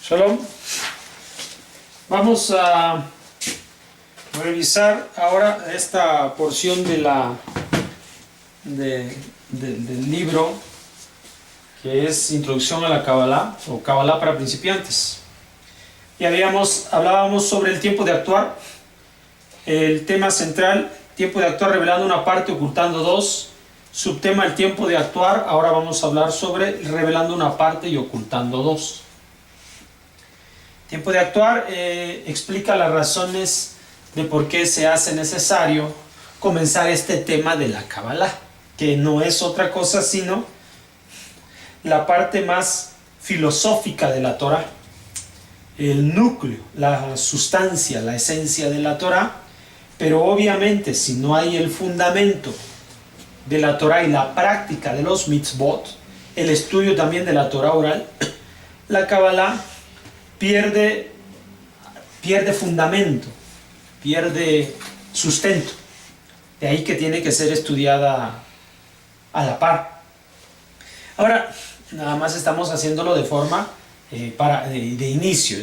Shalom. Vamos a revisar ahora esta porción de del libro que es Introducción a la Kabbalah o Kabbalah para principiantes. Y hablábamos sobre el tiempo de actuar, el tema central, tiempo de actuar revelando una parte, ocultando dos. Subtema, el tiempo de actuar. Ahora vamos a hablar sobre revelando una parte y ocultando dos. Tiempo de actuar explica las razones de por qué se hace necesario comenzar este tema de la Kabbalah, que no es otra cosa sino la parte más filosófica de la Torah, el núcleo, la sustancia, la esencia de la Torah. Pero obviamente si no hay el fundamento de la Torah y la práctica de los mitzvot, el estudio también de la Torah oral, la Kabbalah pierde fundamento, pierde sustento. De ahí que tiene que ser estudiada a la par. Ahora, nada más estamos haciéndolo de forma de inicio,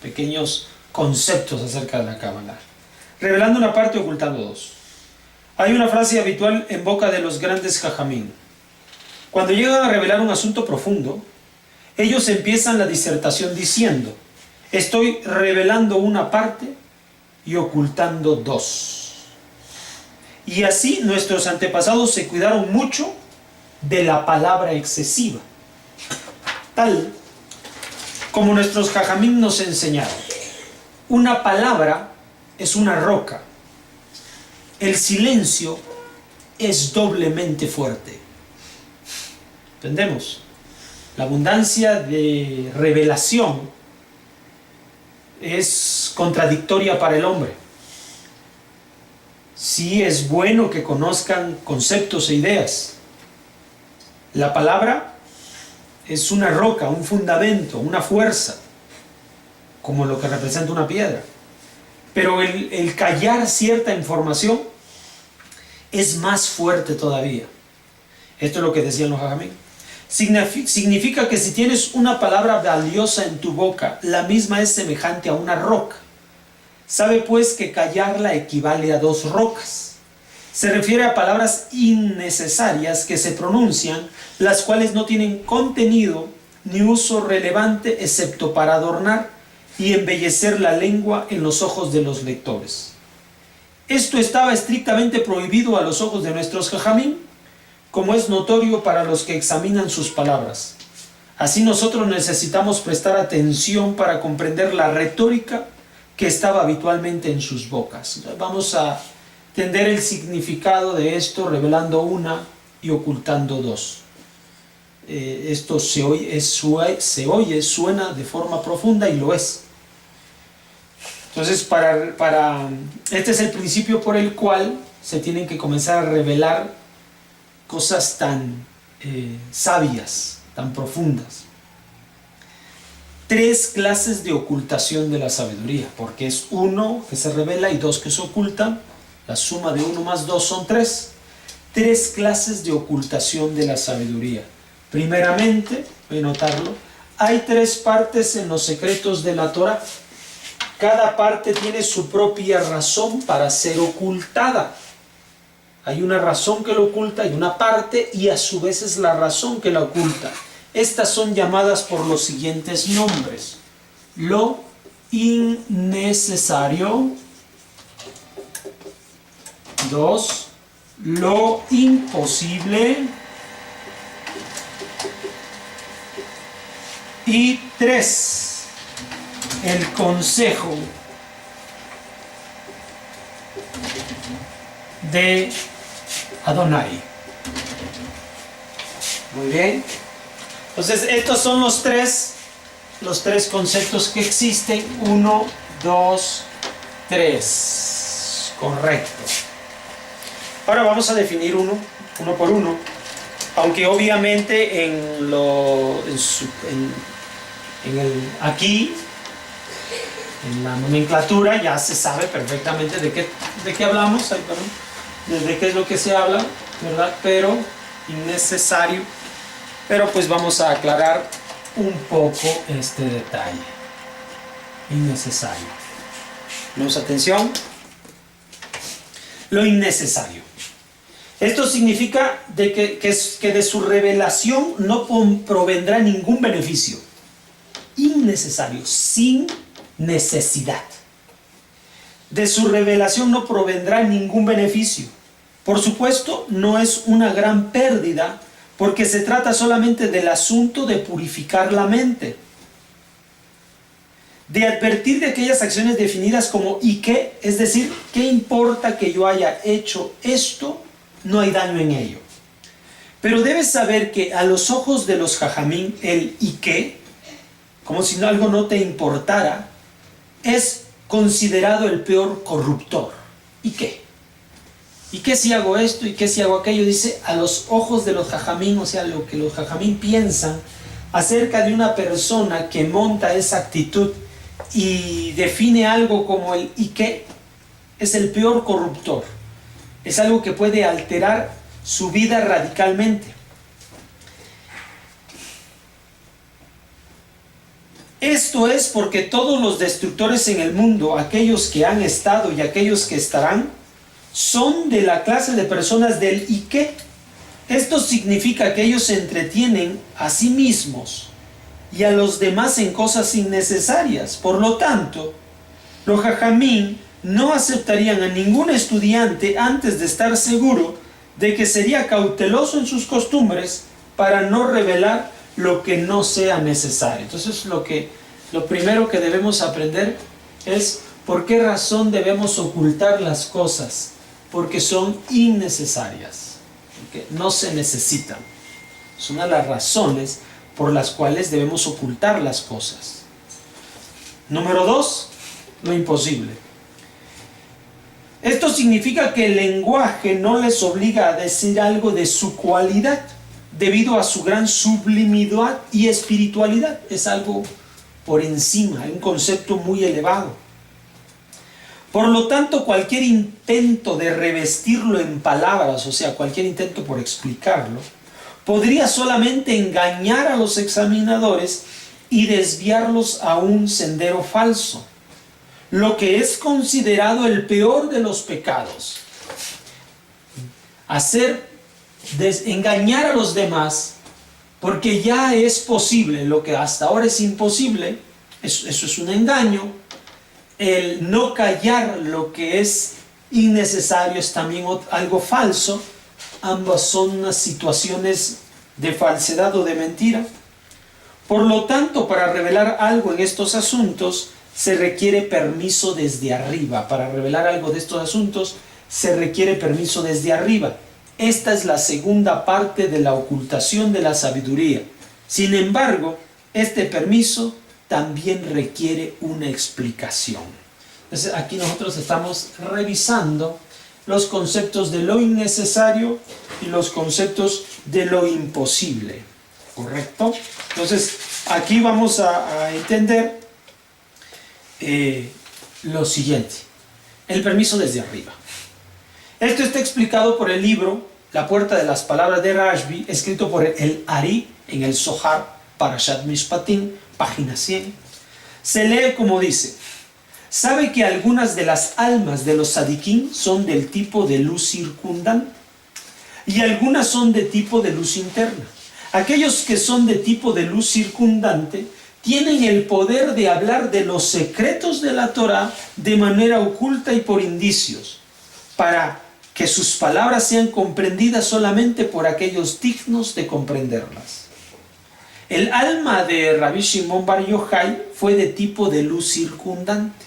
pequeños conceptos acerca de la Kabbalah. Revelando una parte, ocultando dos. Hay una frase habitual en boca de los grandes jajamín. Cuando llegan a revelar un asunto profundo, ellos empiezan la disertación diciendo: estoy revelando una parte y ocultando dos. Y así nuestros antepasados se cuidaron mucho de la palabra excesiva, tal como nuestros jajamín nos enseñaron. Una palabra es una roca. El silencio es doblemente fuerte. ¿Entendemos? La abundancia de revelación es contradictoria para el hombre. Sí es bueno que conozcan conceptos e ideas. La palabra es una roca, un fundamento, una fuerza, como lo que representa una piedra. Pero el callar cierta información es más fuerte todavía. Esto es lo que decían los jajamín. Significa que si tienes una palabra valiosa en tu boca, la misma es semejante a una roca. Sabe pues que callarla equivale a dos rocas. Se refiere a palabras innecesarias que se pronuncian, las cuales no tienen contenido ni uso relevante excepto para adornar y embellecer la lengua en los ojos de los lectores. Esto estaba estrictamente prohibido a los ojos de nuestros jajamín, como es notorio para los que examinan sus palabras. Así nosotros necesitamos prestar atención para comprender la retórica que estaba habitualmente en sus bocas. Vamos a entender el significado de esto, revelando una y ocultando dos. Esto se oye, suena de forma profunda y lo es. Entonces, este es el principio por el cual se tienen que comenzar a revelar cosas tan sabias, tan profundas. 3 clases de ocultación de la sabiduría, porque es 1 que se revela y 2 que se ocultan. La suma de 1 más 2 son 3. 3 clases de ocultación de la sabiduría. Primeramente, voy a notarlo, hay 3 partes en los secretos de la Torah. Cada parte tiene su propia razón para ser ocultada. Hay una razón que lo oculta, hay una parte, y a su vez es la razón que la oculta. Estas son llamadas por los siguientes nombres: lo innecesario. 2. Lo imposible. Y 3. El consejo de Adonai. Muy bien. Entonces estos son los tres conceptos que existen. 1, 2, 3. Correcto. Ahora vamos a definir uno por uno. Aunque obviamente aquí en la nomenclatura ya se sabe perfectamente de qué hablamos, de qué es lo que se habla, ¿verdad? Pero innecesario. Pero pues vamos a aclarar un poco este detalle. innecesario. Ponemos atención. Lo innecesario. Esto significa que de su revelación no provendrá ningún beneficio. Innecesario, sin necesidad. De su revelación no provendrá ningún beneficio. Por supuesto, no es una gran pérdida, porque se trata solamente del asunto de purificar la mente, de advertir de aquellas acciones definidas como ¿y qué? Es decir, ¿qué importa que yo haya hecho esto? No hay daño en ello. Pero debes saber que a los ojos de los jajamín, el ¿y qué?, como si algo no te importara, es considerado el peor corruptor. ¿Y qué? ¿Y qué si hago esto? ¿Y qué si hago aquello? Dice, a los ojos de los jajamín, o sea, lo que los jajamín piensan acerca de una persona que monta esa actitud y define algo como el ¿y qué? Es el peor corruptor. Es algo que puede alterar su vida radicalmente. Esto es porque todos los destructores en el mundo, aquellos que han estado y aquellos que estarán, son de la clase de personas del ¿y qué? Esto significa que ellos se entretienen a sí mismos y a los demás en cosas innecesarias. Por lo tanto, los jajamín no aceptarían a ningún estudiante antes de estar seguro de que sería cauteloso en sus costumbres para no revelar lo que no sea necesario. Entonces lo primero que debemos aprender es por qué razón debemos ocultar las cosas. Porque son innecesarias, porque no se necesitan. Es una de las razones por las cuales debemos ocultar las cosas. Número 2, lo imposible. Esto significa que el lenguaje no les obliga a decir algo de su cualidad, debido a su gran sublimidad y espiritualidad. Es algo por encima, un concepto muy elevado. Por lo tanto, cualquier intento de revestirlo en palabras, o sea, cualquier intento por explicarlo, podría solamente engañar a los examinadores y desviarlos a un sendero falso, lo que es considerado el peor de los pecados. Engañar a los demás, porque ya es posible lo que hasta ahora es imposible. Eso es un engaño. El no callar lo que es innecesario es también algo falso. Ambas son unas situaciones de falsedad o de mentira. Por lo tanto, para revelar algo en estos asuntos se requiere permiso desde arriba. Para revelar algo de estos asuntos se requiere permiso desde arriba. Esta es la segunda parte de la ocultación de la sabiduría. Sin embargo, este permiso también requiere una explicación. Entonces, aquí nosotros estamos revisando los conceptos de lo innecesario y los conceptos de lo imposible. ¿Correcto? Entonces, aquí vamos a entender lo siguiente. El permiso desde arriba. Esto está explicado por el libro La puerta de las palabras de Rashbi, escrito por el Ari en el Zohar, Parashat Mishpatim, página 100. Se lee como dice: ¿sabe que algunas de las almas de los tzadikim son del tipo de luz circundante? Y algunas son de tipo de luz interna. Aquellos que son de tipo de luz circundante tienen el poder de hablar de los secretos de la Torah de manera oculta y por indicios, para que sus palabras sean comprendidas solamente por aquellos dignos de comprenderlas. El alma de Rabbi Shimon Bar Yochai fue de tipo de luz circundante.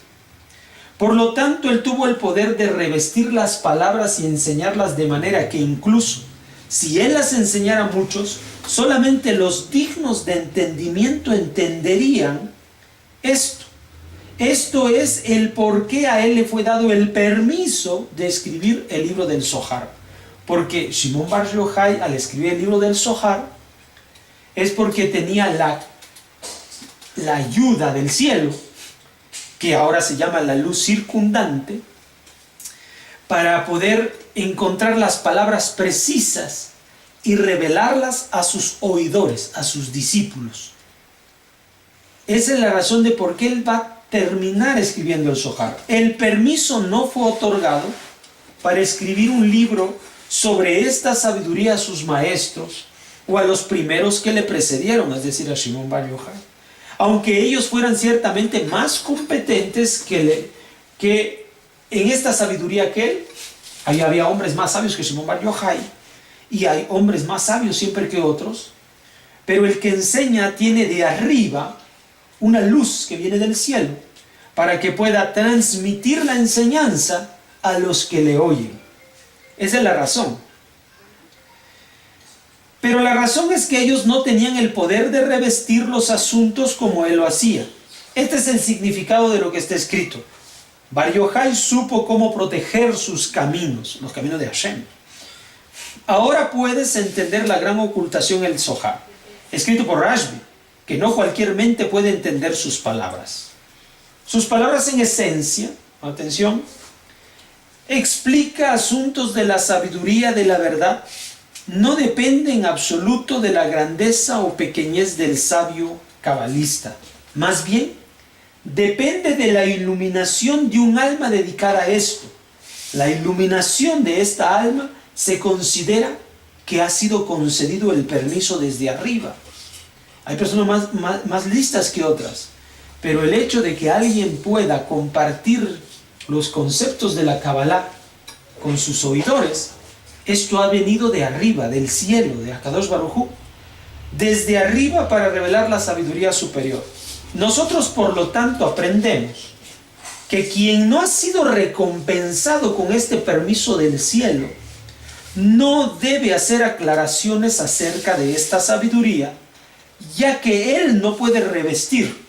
Por lo tanto, él tuvo el poder de revestir las palabras y enseñarlas de manera que incluso si él las enseñara a muchos, solamente los dignos de entendimiento entenderían esto. Esto es el por qué a él le fue dado el permiso de escribir el libro del Zohar. Porque Shimon Bar Yochai, al escribir el libro del Zohar, es porque tenía la ayuda del cielo, que ahora se llama la luz circundante, para poder encontrar las palabras precisas y revelarlas a sus oidores, a sus discípulos. Esa es la razón de por qué él va terminar escribiendo el Zohar. El permiso no fue otorgado para escribir un libro sobre esta sabiduría a sus maestros o a los primeros que le precedieron, es decir, a Shimon Bar Yochai, aunque ellos fueran ciertamente más competentes que en esta sabiduría que él. Ahí había hombres más sabios que Shimon Bar Yochai, y hay hombres más sabios siempre que otros, pero el que enseña tiene de arriba una luz que viene del cielo para que pueda transmitir la enseñanza a los que le oyen. Esa es la razón. Pero la razón es que ellos no tenían el poder de revestir los asuntos como él lo hacía. Este es el significado de lo que está escrito. Bar Yochai supo cómo proteger sus caminos, los caminos de Hashem. Ahora puedes entender la gran ocultación del Zohar, escrito por Rashbi, que no cualquier mente puede entender sus palabras. Sus palabras en esencia, atención, explica asuntos de la sabiduría de la verdad, no depende en absoluto de la grandeza o pequeñez del sabio cabalista. Más bien, depende de la iluminación de un alma dedicada a esto. La iluminación de esta alma se considera que ha sido concedido el permiso desde arriba. Hay personas más listas que otras, pero el hecho de que alguien pueda compartir los conceptos de la Kabbalah con sus oidores, esto ha venido de arriba, del cielo, de Akadosh Baruj Hu, desde arriba para revelar la sabiduría superior. Nosotros, por lo tanto, aprendemos que quien no ha sido recompensado con este permiso del cielo no debe hacer aclaraciones acerca de esta sabiduría, ya que él no puede revestir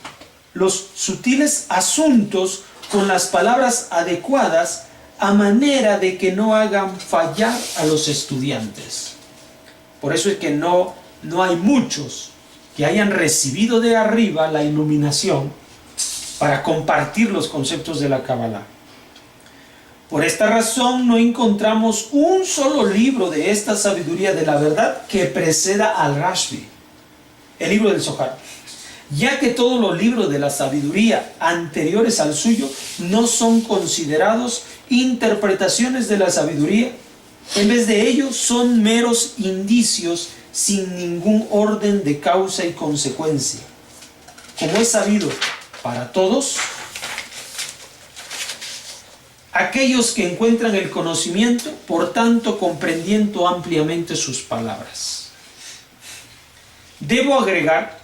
los sutiles asuntos con las palabras adecuadas a manera de que no hagan fallar a los estudiantes. Por eso es que no hay muchos que hayan recibido de arriba la iluminación para compartir los conceptos de la Kabbalah. Por esta razón no encontramos un solo libro de esta sabiduría de la verdad que preceda al Rashbi, el libro del Zohar, ya que todos los libros de la sabiduría anteriores al suyo no son considerados interpretaciones de la sabiduría. En vez de ello son meros indicios sin ningún orden de causa y consecuencia. Como es sabido para todos, aquellos que encuentran el conocimiento, por tanto comprendiendo ampliamente sus palabras. Debo agregar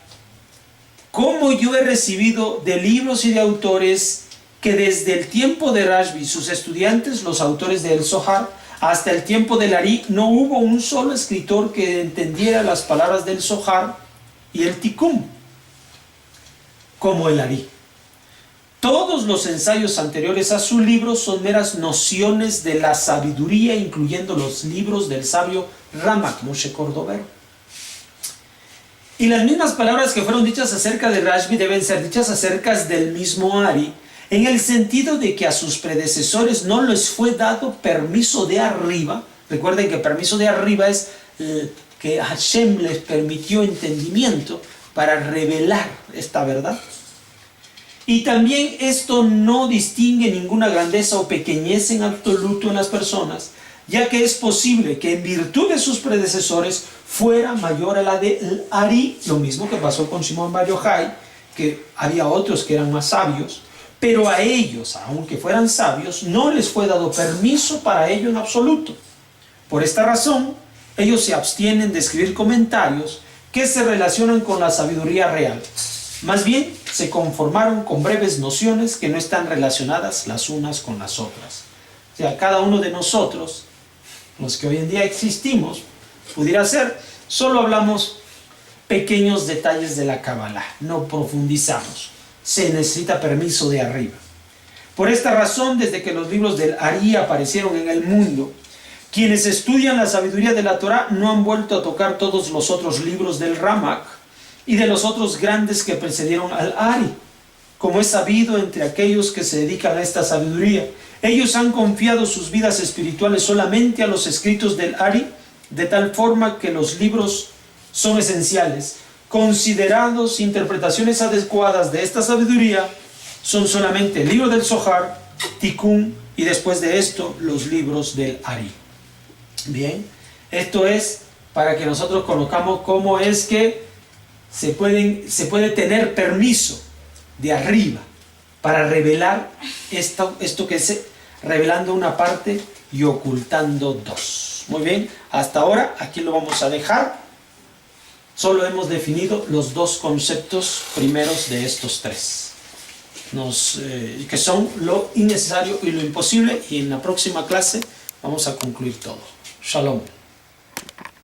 cómo yo he recibido de libros y de autores que desde el tiempo de Rashbi, sus estudiantes, los autores del Zohar, hasta el tiempo del Ari, no hubo un solo escritor que entendiera las palabras del Zohar y el Tikkun como el Ari. Todos los ensayos anteriores a su libro son meras nociones de la sabiduría, incluyendo los libros del sabio Ramak Moshe Cordovero. Y las mismas palabras que fueron dichas acerca de Rashbi deben ser dichas acerca del mismo Ari, en el sentido de que a sus predecesores no les fue dado permiso de arriba. Recuerden que permiso de arriba es que Hashem les permitió entendimiento para revelar esta verdad. Y también esto no distingue ninguna grandeza o pequeñez en absoluto en las personas, ya que es posible que en virtud de sus predecesores fuera mayor a la de Ari, lo mismo que pasó con Shimon Bar Yochai, que había otros que eran más sabios, pero a ellos, aunque fueran sabios, no les fue dado permiso para ello en absoluto. Por esta razón, ellos se abstienen de escribir comentarios que se relacionan con la sabiduría real. Más bien, se conformaron con breves nociones que no están relacionadas las unas con las otras. O sea, cada uno de nosotros, los que hoy en día existimos, pudiera ser, solo hablamos pequeños detalles de la Kabbalah, no profundizamos. Se necesita permiso de arriba. Por esta razón, desde que los libros del Ari aparecieron en el mundo, quienes estudian la sabiduría de la Torah no han vuelto a tocar todos los otros libros del Ramak y de los otros grandes que precedieron al Ari. Como es sabido entre aquellos que se dedican a esta sabiduría, ellos han confiado sus vidas espirituales solamente a los escritos del Ari, de tal forma que los libros son esenciales. Considerados interpretaciones adecuadas de esta sabiduría, son solamente el libro del Zohar, Tikkun, y después de esto los libros del Ari. Bien, esto es para que nosotros conozcamos cómo es que se puede tener permiso de arriba para revelar esto que es revelando una parte y ocultando dos. Muy bien, hasta ahora aquí lo vamos a dejar. Solo hemos definido los dos conceptos primeros de estos tres, que son lo innecesario y lo imposible, y en la próxima clase vamos a concluir todo. Shalom.